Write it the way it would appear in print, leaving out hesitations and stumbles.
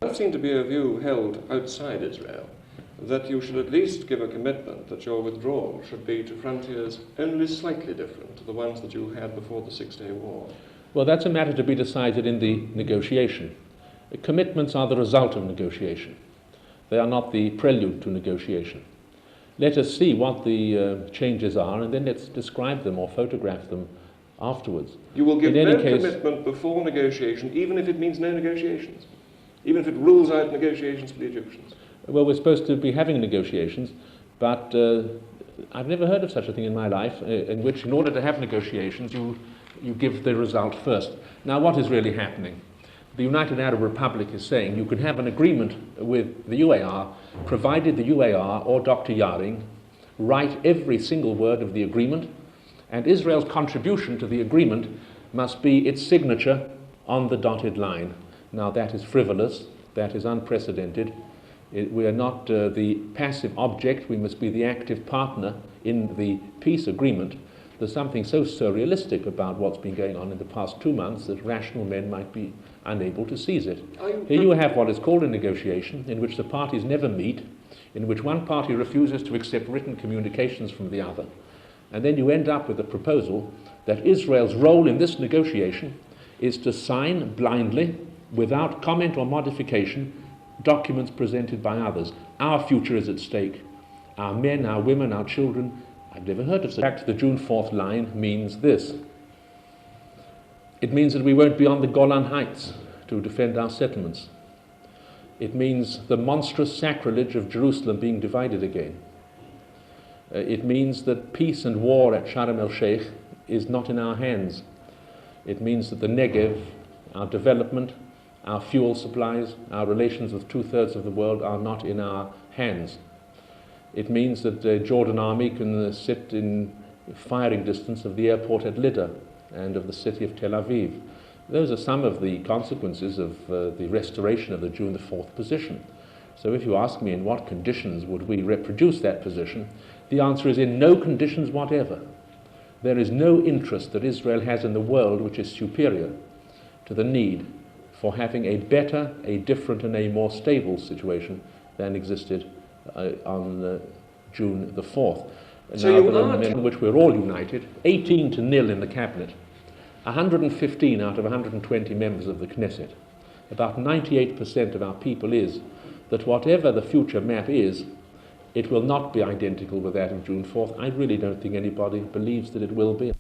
That seemed to be a view held outside Israel, that you should at least give a commitment that your withdrawal should be to frontiers only slightly different to the ones that you had before the Six-Day War. Well, that's a matter to be decided in the negotiation. The commitments are the result of negotiation. They are not the prelude to negotiation. Let us see what the changes are, and then let's describe them or photograph them afterwards. You will give no commitment before negotiation, even if it means no negotiations, even if it rules out negotiations for the Egyptians. Well, we're supposed to be having negotiations, but I've never heard of such a thing in my life, in which, in order to have negotiations, you give the result first. Now, what is really happening? The United Arab Republic is saying you can have an agreement with the UAR, provided the UAR or Dr. Yaring write every single word of the agreement, and Israel's contribution to the agreement must be its signature on the dotted line. Now, that is frivolous, that is unprecedented. We are not the passive object, we must be the active partner in the peace agreement. There's something so surrealistic about what's been going on in the past 2 months that rational men might be unable to seize it. Here you have what is called a negotiation, in which the parties never meet, in which one party refuses to accept written communications from the other. And then you end up with a proposal that Israel's role in this negotiation is to sign blindly, without comment or modification, documents presented by others. Our future is at stake. Our men, our women, our children. I've never heard of such. In fact, the June 4th line means this. It means that we won't be on the Golan Heights to defend our settlements. It means the monstrous sacrilege of Jerusalem being divided again. It means that peace and war at Sharm el-Sheikh is not in our hands. It means that the Negev, our development, our fuel supplies, our relations with 2/3 of the world are not in our hands. It means that the Jordan army can sit in firing distance of the airport at Lydda and of the city of Tel Aviv. Those are some of the consequences of the restoration of the June the 4th position. So if you ask me in what conditions would we reproduce that position, the answer is in no conditions whatever. There is no interest that Israel has in the world which is superior to the need for having a better, a different, and a more stable situation than existed on June the 4th. So in which we're all united, 18-0 in the cabinet, 115 out of 120 members of the Knesset. About 98% of our people is that whatever the future map is, it will not be identical with that of June 4th. I really don't think anybody believes that it will be.